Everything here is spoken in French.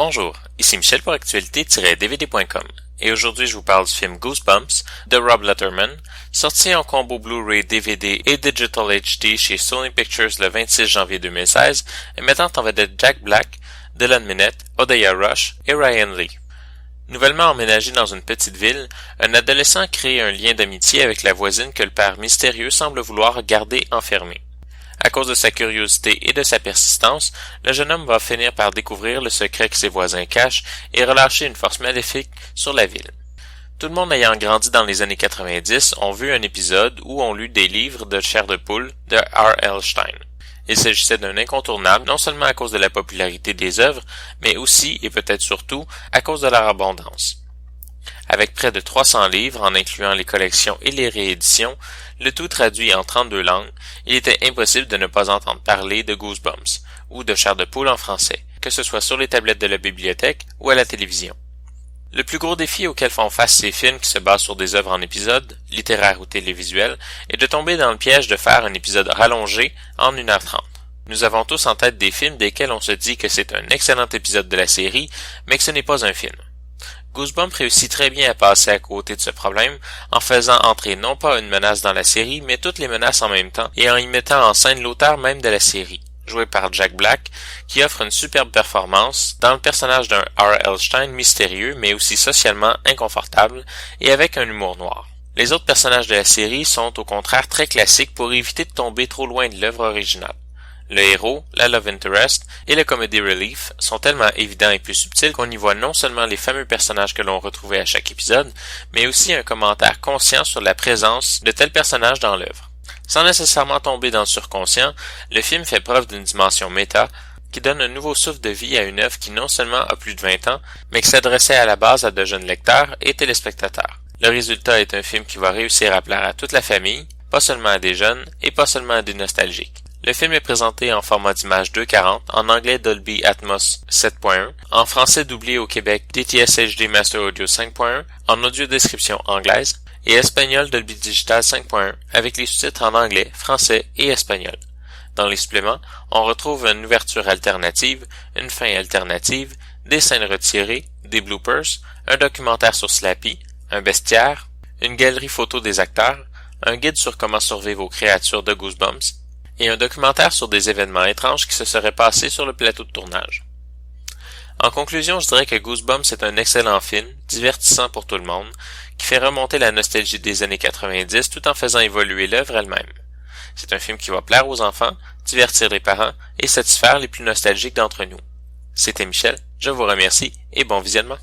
Bonjour, ici Michel pour Actualité-DVD.com et aujourd'hui je vous parle du film Goosebumps de Rob Letterman, sorti en combo Blu-ray, DVD et Digital HD chez Sony Pictures le 26 janvier 2016 et mettant en vedette Jack Black, Dylan Minnette, Odeya Rush et Ryan Lee. Nouvellement emménagé dans une petite ville, un adolescent crée un lien d'amitié avec la voisine que le père mystérieux semble vouloir garder enfermée. À cause de sa curiosité et de sa persistance, le jeune homme va finir par découvrir le secret que ses voisins cachent et relâcher une force maléfique sur la ville. Tout le monde ayant grandi dans les années 90 ont vu un épisode ou ont lu des livres de chair de poule de R.L. Stine. Il s'agissait d'un incontournable non seulement à cause de la popularité des œuvres, mais aussi et peut-être surtout à cause de leur abondance. Avec près de 300 livres en incluant les collections et les rééditions, le tout traduit en 32 langues, il était impossible de ne pas entendre parler de Goosebumps, ou de chair de poule en français, que ce soit sur les tablettes de la bibliothèque ou à la télévision. Le plus gros défi auquel font face ces films qui se basent sur des œuvres en épisodes, littéraires ou télévisuels, est de tomber dans le piège de faire un épisode rallongé en 1h30. Nous avons tous en tête des films desquels on se dit que c'est un excellent épisode de la série, mais que ce n'est pas un film. Goosebumps réussit très bien à passer à côté de ce problème en faisant entrer non pas une menace dans la série, mais toutes les menaces en même temps et en y mettant en scène l'auteur même de la série, joué par Jack Black, qui offre une superbe performance dans le personnage d'un R.L. Stine mystérieux mais aussi socialement inconfortable et avec un humour noir. Les autres personnages de la série sont au contraire très classiques pour éviter de tomber trop loin de l'œuvre originale. Le héros, la love interest et le comedy relief sont tellement évidents et plus subtils qu'on y voit non seulement les fameux personnages que l'on retrouvait à chaque épisode, mais aussi un commentaire conscient sur la présence de tels personnages dans l'œuvre. Sans nécessairement tomber dans le surconscient, le film fait preuve d'une dimension méta qui donne un nouveau souffle de vie à une œuvre qui non seulement a plus de 20 ans, mais qui s'adressait à la base à de jeunes lecteurs et téléspectateurs. Le résultat est un film qui va réussir à plaire à toute la famille, pas seulement à des jeunes et pas seulement à des nostalgiques. Le film est présenté en format d'image 2.40, en anglais Dolby Atmos 7.1, en français doublé au Québec DTS HD Master Audio 5.1, en audio description anglaise, et espagnol Dolby Digital 5.1, avec les sous-titres en anglais, français et espagnol. Dans les suppléments, on retrouve une ouverture alternative, une fin alternative, des scènes retirées, des bloopers, un documentaire sur Slappy, un bestiaire, une galerie photo des acteurs, un guide sur comment survivre aux créatures de Goosebumps, et un documentaire sur des événements étranges qui se seraient passés sur le plateau de tournage. En conclusion, je dirais que Goosebumps est un excellent film, divertissant pour tout le monde, qui fait remonter la nostalgie des années 90 tout en faisant évoluer l'œuvre elle-même. C'est un film qui va plaire aux enfants, divertir les parents et satisfaire les plus nostalgiques d'entre nous. C'était Michel, je vous remercie et bon visionnement.